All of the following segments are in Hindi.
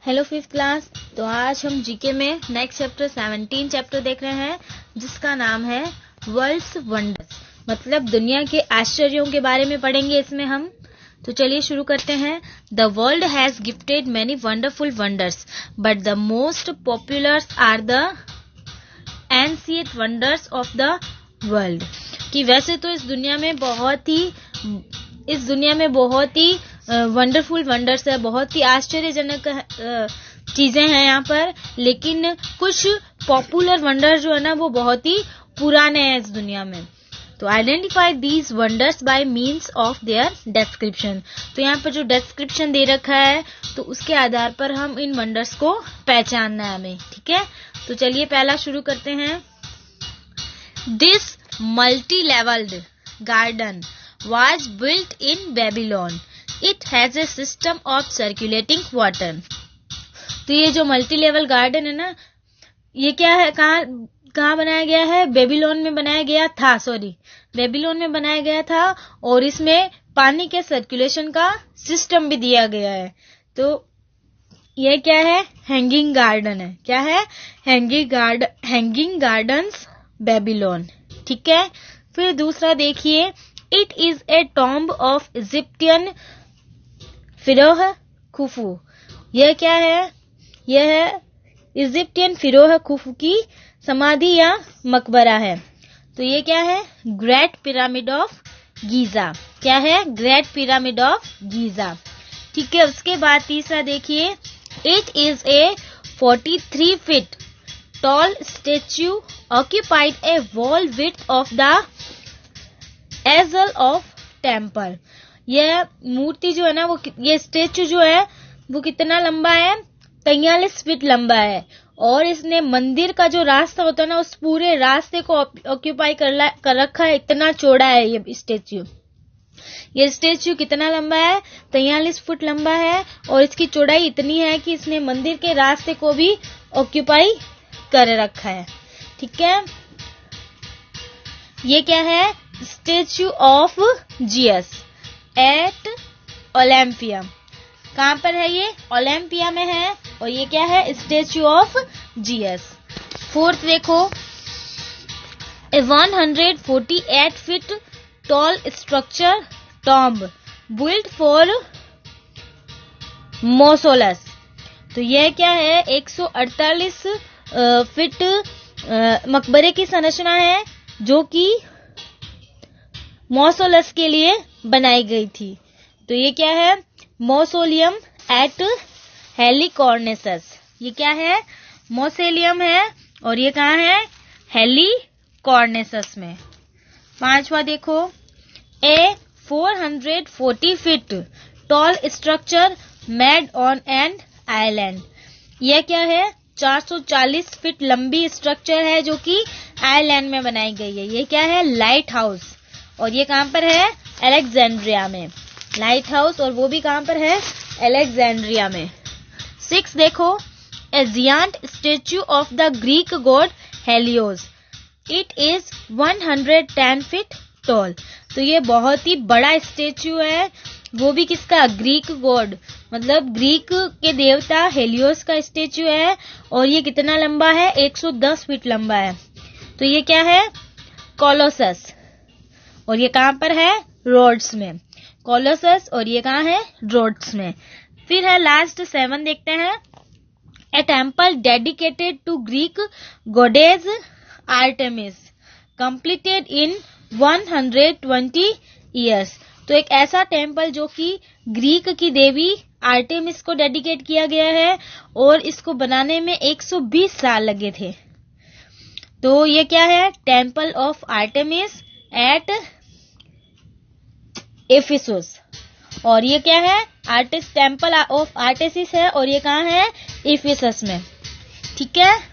Hello fifth class. तो आज हम जीके में नेक्स्ट चैप्टर 17 चैप्टर देख रहे हैं, जिसका नाम है वर्ल्ड्स वंडर्स, मतलब दुनिया के आश्चर्यों के बारे में पढ़ेंगे इसमें हम। तो चलिए शुरू करते हैं। The world has gifted many wonderful wonders, but the most popular are the ancient wonders of the world. कि वैसे तो इस दुनिया में बहुत ही वंडरफुल वंडर्स है, बहुत ही आश्चर्यजनक चीजें हैं यहाँ पर, लेकिन कुछ पॉपुलर वंडर जो है ना वो बहुत ही पुराने हैं इस दुनिया में। तो identify these wonders bye means of their description. तो यहाँ पर जो डेस्क्रिप्शन दे रखा है तो उसके आधार पर हम इन वंडर्स को पहचानना है हमें, ठीक है। तो चलिए पहला शुरू करते हैं। This multi levelled garden was built in Babylon. It has a system of circulating water. तो ये जो मल्टी लेवल गार्डन है ना, ये क्या है, कहाँ बनाया गया है? बेबीलोन में बनाया गया था, बेबीलोन में बनाया गया था, और इसमें पानी के सर्कुलेशन का सिस्टम भी दिया गया है। तो ये क्या है? हैंगिंग गार्डन है। क्या है? हैंगिंग गार्डन्स बेबीलोन, ठीक है। फिर दूसरा देखिए, It is a tomb of Egyptian pharaoh Khufu. यह क्या है? यह है इजिप्टियन फिरोह खुफू की समाधि या मकबरा है। तो ये क्या है? Great pyramid of Giza. क्या है? ग्रेट पिरामिड ऑफ गीजा, ठीक है। उसके बाद तीसरा देखिए, It is a 43 feet tall statue occupied a wall width of the एजल ऑफ टेम्पल। यह मूर्ति जो है ना, ये स्टेचू जो है वो कितना लंबा है? 43 फीट लंबा है, और इसने मंदिर का जो रास्ता होता है ना, उस पूरे रास्ते को ऑक्यूपाई कर रखा है। इतना चौड़ा है ये स्टेचू। ये स्टेचू कितना लंबा है? 43 फुट लंबा है, और इसकी चौड़ाई इतनी है कि इसने मंदिर के रास्ते को भी ऑक्यूपाई कर रखा है, ठीक है। ये क्या है? Statue of Zeus at Olympia. कहाँ पर है ये? ओलंपिया में है, और ये क्या है? Statue of GS. फोर्थ देखो, 148 feet tall structure tomb built for Mausolus. तो यह क्या है? 148 फीट मकबरे की संरचना है, जो कि मौसोलस के लिए बनाई गई थी। तो ये क्या है? Mausoleum at Halicarnassus. ये क्या है? मौसोलियम है, और ये कहाँ है? हेलिकॉर्नेसस में। पांचवा देखो, ए 440 feet tall structure made on an island. यह क्या है? 440 फीट लंबी स्ट्रक्चर है, जो कि आइलैंड में बनाई गई है। ये क्या है? लाइट हाउस, और ये कहाँ पर है? अलेक्जेंड्रिया में। लाइट हाउस, और वो भी कहाँ पर है? अलेक्जेंड्रिया में। 6 देखो, a giant statue of the Greek god Helios. It is 110 feet tall. तो ये बहुत ही बड़ा स्टेच्यू है, वो भी किसका? ग्रीक गॉड, मतलब ग्रीक के देवता हेलियोस का स्टेच्यू है, और ये कितना लंबा है? 110 फीट लंबा है। तो ये क्या है? कोलोसस, और ये कहाँ पर है? रोड्स में। कोलोसस, और ये कहाँ है? रोड्स में। फिर है लास्ट 7 देखते हैं, a temple dedicated to Greek goddess Artemis completed in 120 years. तो एक ऐसा टेम्पल जो कि ग्रीक की देवी आर्टेमिस को डेडिकेट किया गया है, और इसको बनाने में 120 साल लगे थे। तो ये क्या है? Temple of Artemis eight Ephesus, और ये क्या है? टेम्पल ऑफ आर्टेसिस है, और ये कहाँ है? एफिसस में, ठीक है।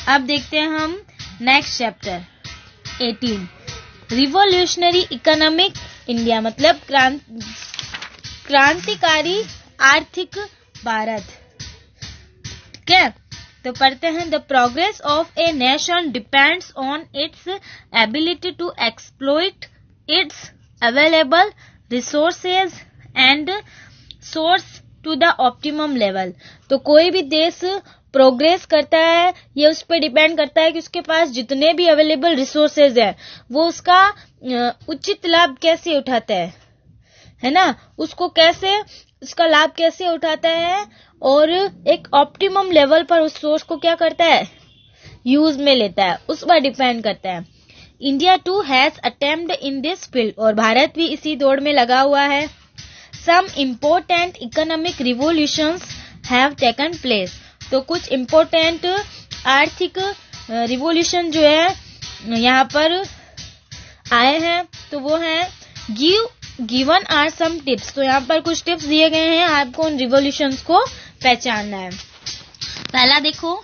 अब देखते हैं हम next chapter 18, revolutionary economic India, मतलब क्रांतिकारी आर्थिक भारत। क्या? तो पढ़ते हैं, the progress of a nation depends on its ability to exploit its available resources and source to the optimum level. तो कोई भी देश प्रोग्रेस करता है, ये उस पर डिपेंड करता है कि उसके पास जितने भी अवेलेबल रिसोर्सेज है वो उसका उचित लाभ कैसे उठाता है ना, उसको कैसे, उसका लाभ कैसे उठाता है और एक ऑप्टिमम लेवल पर उस सोर्स को क्या करता है, यूज में लेता है, उस पर डिपेंड करता है। India too has attempt in this field, और भारत भी इसी दौड़ में लगा हुआ है। Some important economic revolutions have taken place, तो कुछ इम्पोर्टेंट आर्थिक रिवोल्यूशन जो है यहाँ पर आए हैं, तो वो है गिवन आर सम टिप्स, तो यहाँ पर कुछ टिप्स दिए गए हैं, आपको उन रिवोल्यूशंस को पहचानना है। पहला देखो,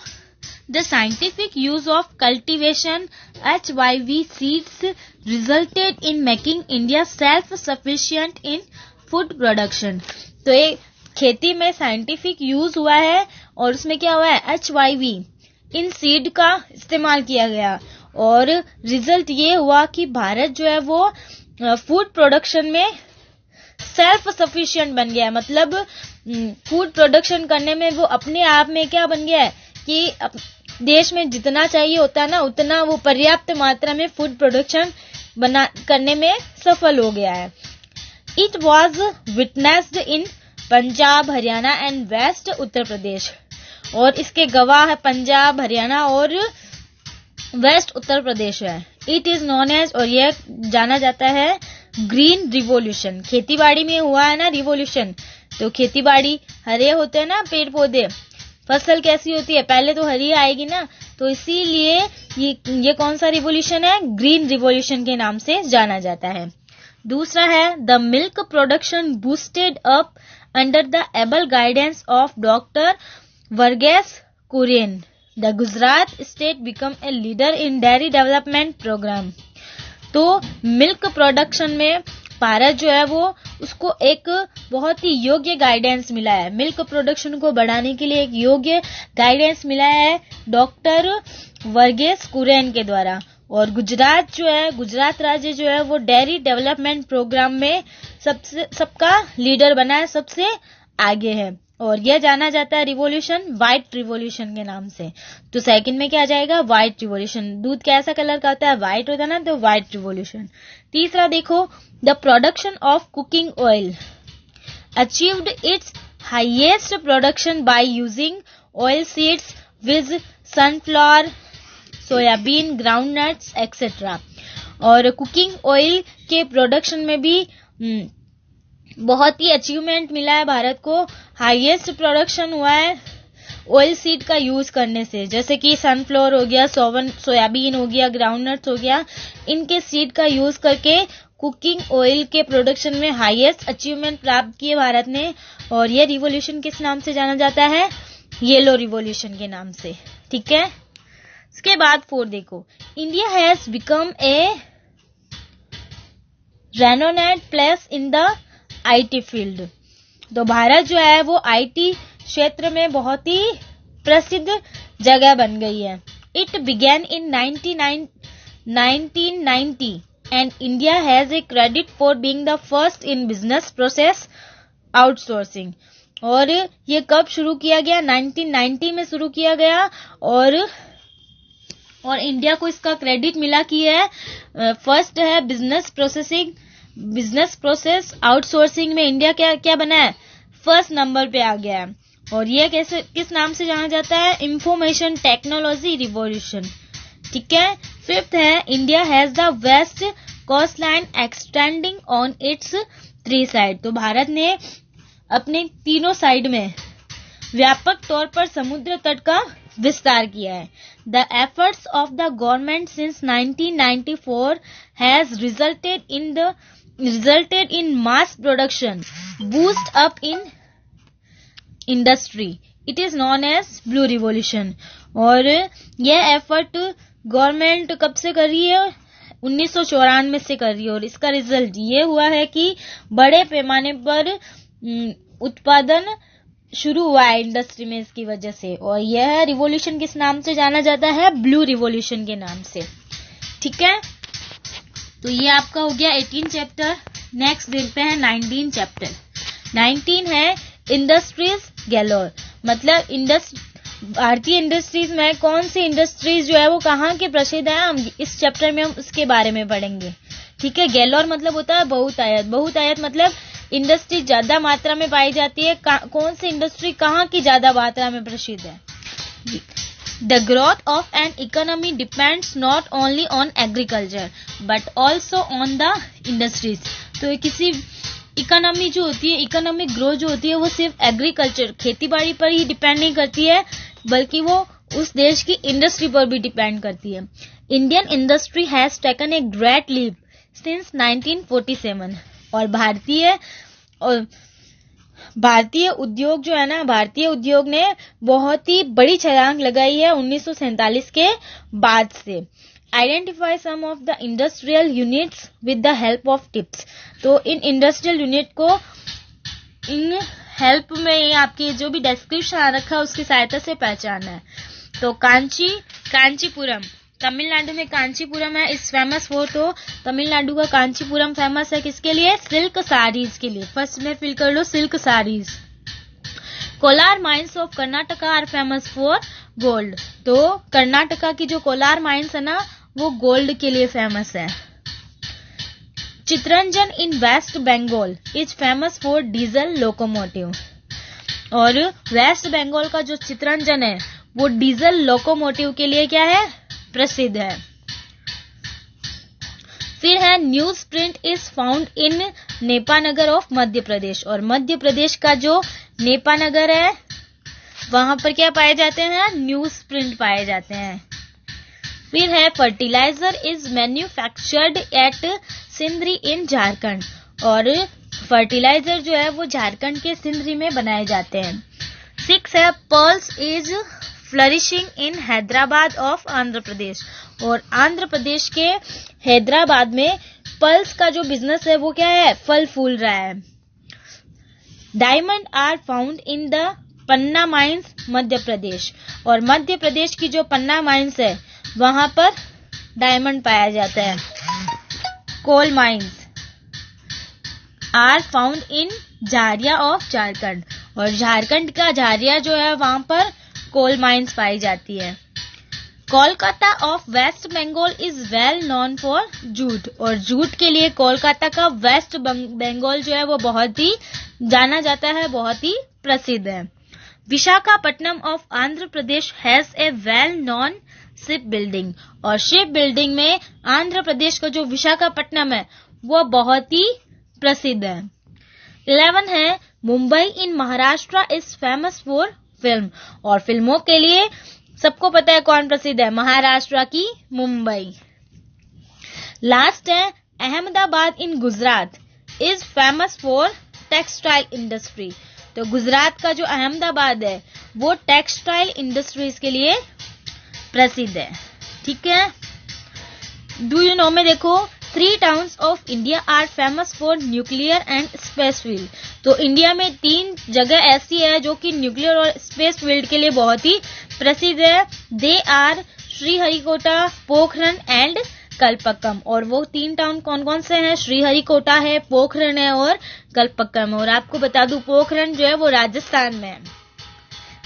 the scientific use of cultivation HYV seeds resulted in making India self sufficient in food production. तो ये खेती में साइंटिफिक यूज हुआ है और उसमें क्या हुआ है, HYV इन सीड का इस्तेमाल किया गया और रिजल्ट ये हुआ कि भारत जो है वो फूड प्रोडक्शन में सेल्फ सफिशिएंट बन गया है। मतलब फूड प्रोडक्शन करने में वो अपने आप में क्या बन गया है कि देश में जितना चाहिए होता है ना, उतना वो पर्याप्त मात्रा में फूड प्रोडक्शन करने में सफल हो गया है। It was witnessed in Punjab, Haryana and west Uttar Pradesh, और इसके गवाह है पंजाब, हरियाणा और वेस्ट उत्तर प्रदेश है। इट इज नोन एज, और यह जाना जाता है ग्रीन रिवोल्यूशन। खेतीबाड़ी में हुआ है ना रिवोल्यूशन, तो खेतीबाड़ी हरे होते हैं ना पेड़ पौधे, फसल कैसी होती है, पहले तो हरी आएगी ना, तो इसीलिए ये कौन सा रिवोल्यूशन है, ग्रीन रिवोल्यूशन के नाम से जाना जाता है। दूसरा है, the milk production boosted up under the able guidance of doctor Verghese Kurien. The Gujarat state become a leader in dairy development programme. तो मिल्क प्रोडक्शन में भारत जो है वो उसको एक बहुत ही योग्य गाइडेंस मिला है, मिल्क प्रोडक्शन को बढ़ाने के लिए एक योग्य गाइडेंस मिला है डॉक्टर वर्गीस कुरियन के द्वारा। और गुजरात जो है, गुजरात राज्य जो है वो डेयरी डेवलपमेंट प्रोग्राम में सबका लीडर बना है, सबसे आगे है, और यह जाना जाता है रिवोल्यूशन व्हाइट रिवोल्यूशन के नाम से। तो सेकंड में क्या आ जाएगा, व्हाइट रिवोल्यूशन। दूध कैसा कलर का होता है, व्हाइट होता है ना, तो व्हाइट रिवोल्यूशन। तीसरा देखो, the production of cooking oil achieved it's highest production by using oil seeds with sunflower, soybean, groundnuts etcetera. और कुकिंग ऑयल के प्रोडक्शन में भी बहुत ही अचीवमेंट मिला है भारत को, हाईएस्ट प्रोडक्शन हुआ है ऑयल सीड का यूज करने से, जैसे कि सनफ्लावर हो गया, सोयाबीन हो गया, ग्राउंडनट्स हो गया, इनके सीड का यूज करके कुकिंग ऑयल के प्रोडक्शन में हाईएस्ट अचीवमेंट प्राप्त किए भारत ने। और यह रिवोल्यूशन किस नाम से जाना जाता है, येलो रिवोल्यूशन के नाम से। ठीक है, इसके बाद 4 देखो, India has become a renowned place in the IT field. तो भारत जो है वो IT क्षेत्र में बहुत ही प्रसिद्ध जगह बन गई है। It began in 1990 and India has a credit for being the first in business process outsourcing. और ये कब शुरू किया गया, 1990 में शुरू किया गया, और इंडिया को इसका क्रेडिट मिला कि है फर्स्ट है बिजनेस प्रोसेस आउटसोर्सिंग में इंडिया क्या बना है, फर्स्ट नंबर पे आ गया है। और ये किस नाम से जाना जाता है, इंफॉर्मेशन टेक्नोलॉजी रिवॉल्यूशन। ठीक है, 5th है, India has the west coast line extending on its 3 side. तो भारत ने अपने तीनों साइड में व्यापक तौर पर समुद्र तट का विस्तार किया है। The efforts of the government since 1994 has resulted in mass production, boost up in industry. It is known as blue revolution. और यह एफर्ट गवर्नमेंट कब से कर रही है, 1994 से कर रही है, और इसका रिजल्ट ये हुआ है कि बड़े पैमाने पर उत्पादन शुरू हुआ है इंडस्ट्री में इसकी वजह से, और यह रिवॉल्यूशन किस नाम से जाना जाता है? ब्लू रिवॉल्यूशन के नाम से। ठीक है, तो ये आपका हो गया 18 चैप्टर। नेक्स्ट देखते हैं 19 चैप्टर। 19 है इंडस्ट्रीज गैलोर, मतलब भारतीय इंडस्ट्रीज में कौन सी इंडस्ट्रीज जो है वो कहाँ के प्रसिद्ध है, हम इस चैप्टर में हम उसके बारे में पढ़ेंगे। ठीक है, गैलोर मतलब होता है बहुतायत। बहुतायत मतलब इंडस्ट्री ज्यादा मात्रा में पाई जाती है। कौन सी इंडस्ट्री कहाँ की ज्यादा मात्रा में प्रसिद्ध है? The growth of an economy depends not only on agriculture but also on the industries। तो किसी इकोनॉमी जो होती है, इकोनॉमिक ग्रोथ जो होती है, वो सिर्फ एग्रीकल्चर खेती बाड़ी पर ही डिपेंड नहीं करती है, बल्कि वो उस देश की इंडस्ट्री पर भी डिपेंड करती है। Indian industry has taken a great leap since 1947। और भारतीय उद्योग जो है ना, भारतीय उद्योग ने बहुत ही बड़ी छलांग लगाई है 1947 के बाद से। Identify some of the industrial units with the help of tips. तो इन इंडस्ट्रियल यूनिट को इन हेल्प में आपके जो भी डिस्क्रिप्शन आ रखा है उसकी सहायता से पहचाना है। तो कांचीपुरम, तमिलनाडु में कांचीपुरम है इस फेमस फॉर। तो तमिलनाडु का कांचीपुरम फेमस है किसके लिए? सिल्क साड़ीज के लिए। फर्स्ट में फिल कर लो silk saris. Kolar mines of Karnataka are famous for gold. तो कर्नाटका की जो कोलार माइंस है ना, वो गोल्ड के लिए फेमस है। Chittaranjan in West Bengal is famous for diesel locomotive. और वेस्ट बंगाल का जो चितरंजन है वो डीजल लोकोमोटिव के लिए क्या है? प्रसिद्ध है। फिर है news print is found in Nepanagar of Madhya Pradesh. और मध्य प्रदेश का जो नेपानगर है वहां पर क्या पाए जाते हैं? न्यूज प्रिंट पाए जाते हैं। फिर है fertiliser is manufactured at Sindri in Jharkhand. और फर्टिलाइजर जो है वो झारखंड के सिंदरी में बनाए जाते हैं। 6 है pearls is flourishing in Hyderabad of Andhra Pradesh. और आंध्र प्रदेश के हैदराबाद में पर्ल्स का जो बिजनेस है वो क्या है? फल फूल रहा है। Diamond are found in the Panna mines Madhya Pradesh. और मध्य प्रदेश की जो पन्ना माइंस है वहां पर डायमंड पाया जाता है। Coal mines are found in Jharia of Jharkhand. और झारखंड का झारिया जो है वहां पर कोल माइंस पाई जाती है। Kolkata of West Bengal is well known for jute. और जूट के लिए कोलकाता का वेस्ट बंगाल जो है वो बहुत ही जाना जाता है, बहुत ही प्रसिद्ध है। Visakhapatnam of Andhra Pradesh has a well known ship building. और शिप बिल्डिंग में आंध्र प्रदेश का जो विशाखापट्टनम है वो बहुत ही प्रसिद्ध है। 11 है Mumbai in Maharashtra is famous for film. और फिल्मों के लिए सबको पता है कौन प्रसिद्ध है? महाराष्ट्र की मुंबई। लास्ट है Ahmedabad in Gujarat is famous for textile industry. तो गुजरात का जो अहमदाबाद है वो टेक्सटाइल इंडस्ट्रीज के लिए प्रसिद्ध है। ठीक है, डू यू नो में देखो 3 towns of India are famous for nuclear and space field. तो इंडिया में 3 जगह ऐसी है जो कि न्यूक्लियर और स्पेस फील्ड के लिए बहुत ही प्रसिद्ध है। They are Sriharikota, Pokhran and Kalpakkam. और वो 3 टाउन कौन कौन से हैं? श्रीहरिकोटा है, पोखरण है और कल्पक्कम। और आपको बता दूं पोखरण जो है वो राजस्थान में है।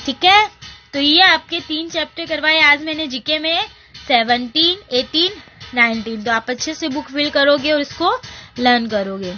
ठीक है, तो ये आपके 3 चैप्टर करवाए आज मैंने जीके में 17, 18, 19। तो आप अच्छे से बुक फिल करोगे और इसको लर्न करोगे।